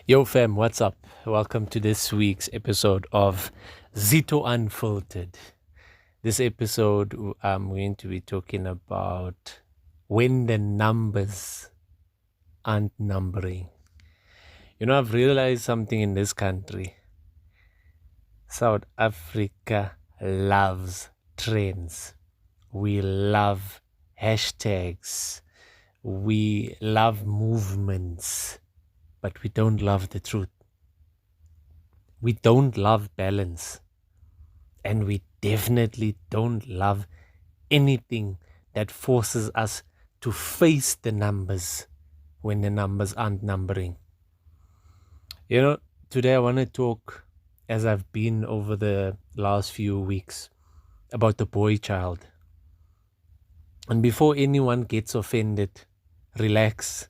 Yo fam, what's up? Welcome to this week's episode of Zito Unfiltered. This episode, I'm going to be talking about when the numbers aren't numbering. I've realized something in this country. South Africa loves trends. We love hashtags. We love movements, but we don't love the truth. We don't love balance. And we definitely don't love anything that forces us to face the numbers when the numbers aren't numbering. Today I want to talk, as I've been over the last few weeks, about the boy child. And before anyone gets offended, relax.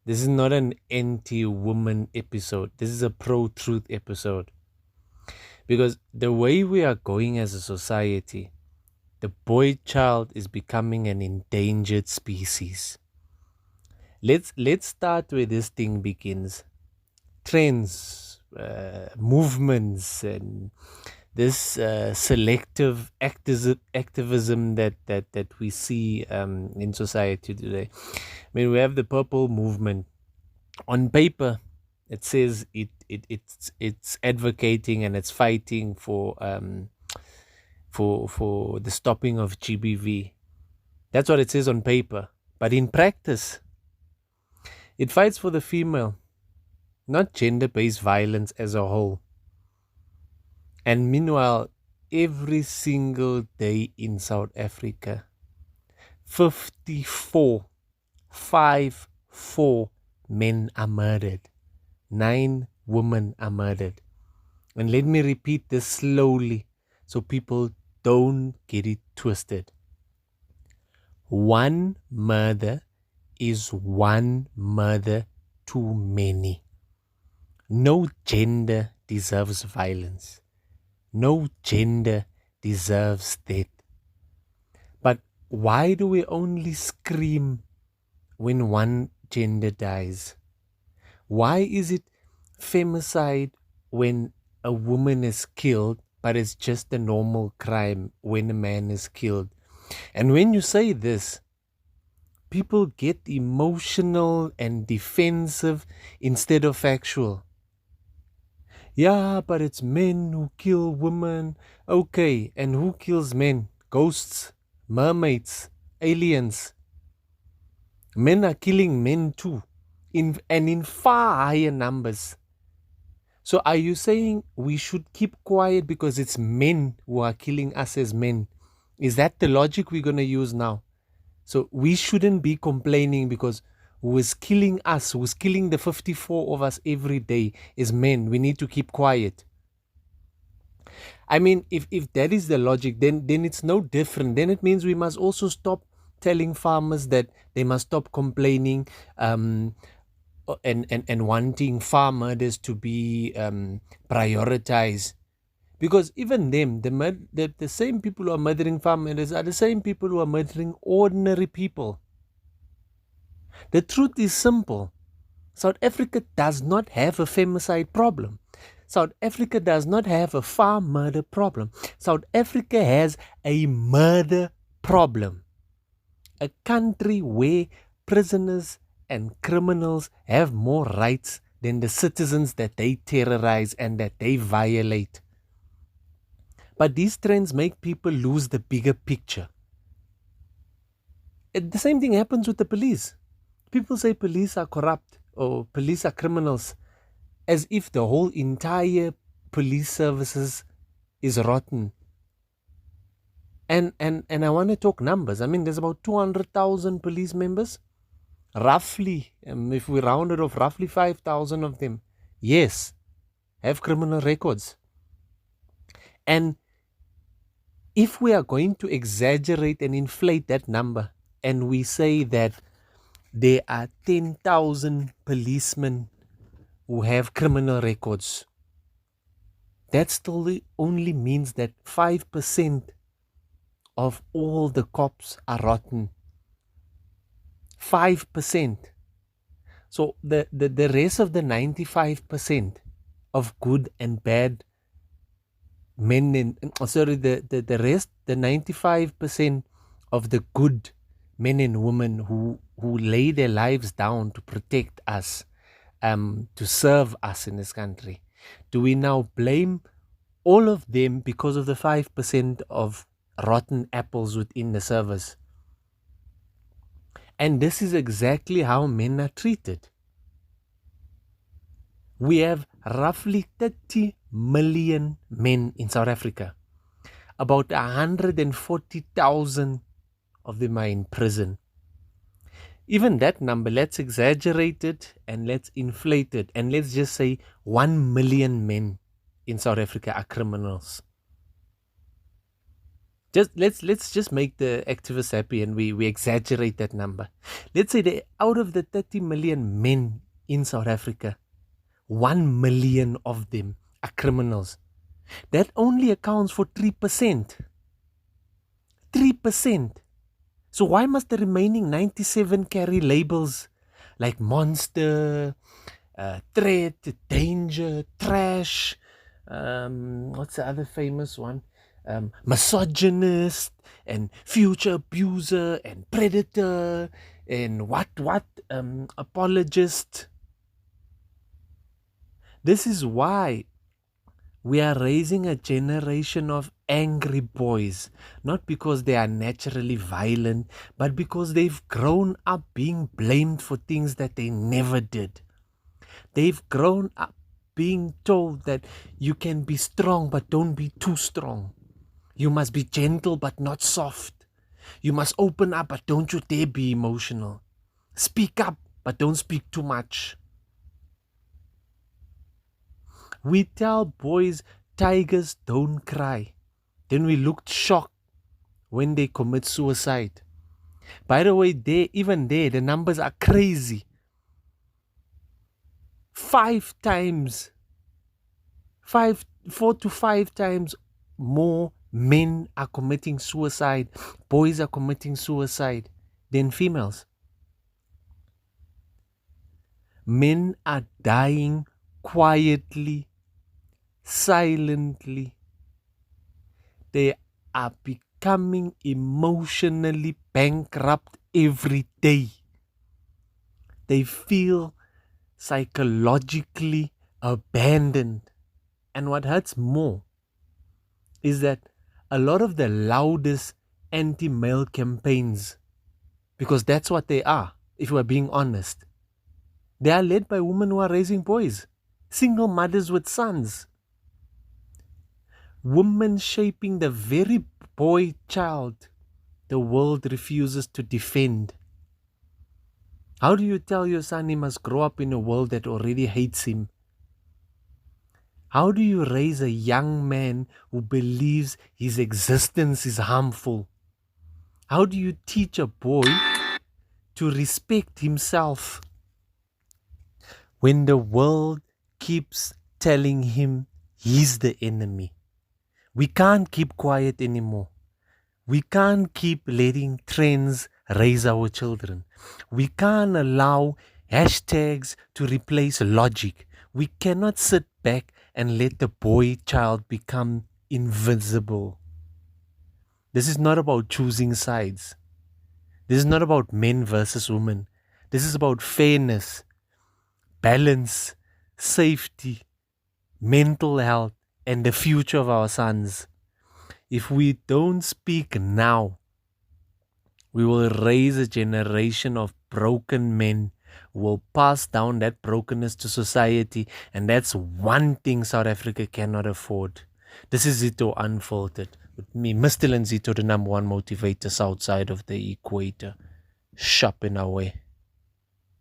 This is not an anti-woman episode. This is a pro-truth episode. Because the way we are going as a society, the boy child is becoming an endangered species. Let's start where this thing begins. Trends, movements, and this selective activism that we see in society today. I mean, we have the purple movement. On paper, it says it's advocating and it's fighting for the stopping of GBV. That's what it says on paper. But in practice, it fights for the female, not gender-based violence as a whole. And meanwhile, every single day in South Africa, 54 men are murdered. 9 women are murdered. And let me repeat this slowly so people don't get it twisted. One murder is one murder too many. No gender deserves violence. No gender deserves death. But why do we only scream when one gender dies? Why is it femicide when a woman is killed, but it's just a normal crime when a man is killed? And when you say this, people get emotional and defensive instead of factual. Yeah, but it's men who kill women. Okay, and who kills men? Ghosts, mermaids, aliens. Men are killing men too, in far higher numbers. So are you saying we should keep quiet because it's men who are killing us as men? Is that the logic we're going to use now? So we shouldn't be complaining because who is killing us, who's killing the 54 of us every day is men. We need to keep quiet. I mean, if that is the logic, then it's no different. Then it means we must also stop telling farmers that they must stop complaining and wanting farm murders to be prioritized. Because even them, the same people who are murdering farm murders are the same people who are murdering ordinary people. The truth is simple. South Africa does not have a femicide problem. South Africa does not have a farm murder problem. South Africa has a murder problem. A country where prisoners and criminals have more rights than the citizens that they terrorize and that they violate. But these trends make people lose the bigger picture. The same thing happens with the police. People say police are corrupt or police are criminals, as if the whole entire police services is rotten. And I want to talk numbers. I mean, there's about 200,000 police members. Roughly, if we round it off, roughly 5,000 of them, yes, have criminal records. And if we are going to exaggerate and inflate that number, and we say that there are 10,000 policemen who have criminal records, that still only means that 5% of all the cops are rotten. 5%. So the rest of the 95% of good and bad men and the rest, the 95% of the good men and women who lay their lives down to protect us, to serve us in this country, do we now blame all of them because of the 5% of rotten apples within the service? And this is exactly how men are treated. We have roughly 30 million men in South Africa. About 140,000 of them are in prison. Even that number, let's exaggerate it and let's inflate it, and let's just say 1 million men in South Africa are criminals. Let's just make the activists happy, and we exaggerate that number. Let's say that out of the 30 million men in South Africa, 1 million of them are criminals. That only accounts for 3%. 3%. So why must the remaining 97 carry labels like monster, threat, danger, trash, what's the other famous one? Misogynist and future abuser and predator and what apologist. This is why we are raising a generation of angry boys, not because they are naturally violent, but because they've grown up being blamed for things that they never did. They've grown up being told that you can be strong, but don't be too strong. You must be gentle, but not soft. You must open up, but don't you dare be emotional. Speak up, but don't speak too much. We tell boys tigers don't cry. Then we looked shocked when they commit suicide. By the way, even there, the numbers are crazy. 4 to 5 times more men are committing suicide, boys are committing suicide than females. Men are dying quietly, silently. They are becoming emotionally bankrupt every day. They feel psychologically abandoned. And what hurts more is that a lot of the loudest anti-male campaigns, because that's what they are, if we're being honest, they are led by women who are raising boys, single mothers with sons. Women shaping the very boy child the world refuses to defend. How do you tell your son he must grow up in a world that already hates him? How do you raise a young man who believes his existence is harmful? How do you teach a boy to respect himself when the world keeps telling him he's the enemy? We can't keep quiet anymore. We can't keep letting trends raise our children. We can't allow hashtags to replace logic. We cannot sit back and let the boy child become invisible. This is not about choosing sides. This is not about men versus women. This is about fairness, balance, safety, mental health, and the future of our sons. If we don't speak now, we will raise a generation of broken men who will pass down that brokenness to society, and that's one thing South Africa cannot afford. This is Zito Unfiltered. With me, Mr. Zito, the number one motivator outside of the equator. Sharpen our way.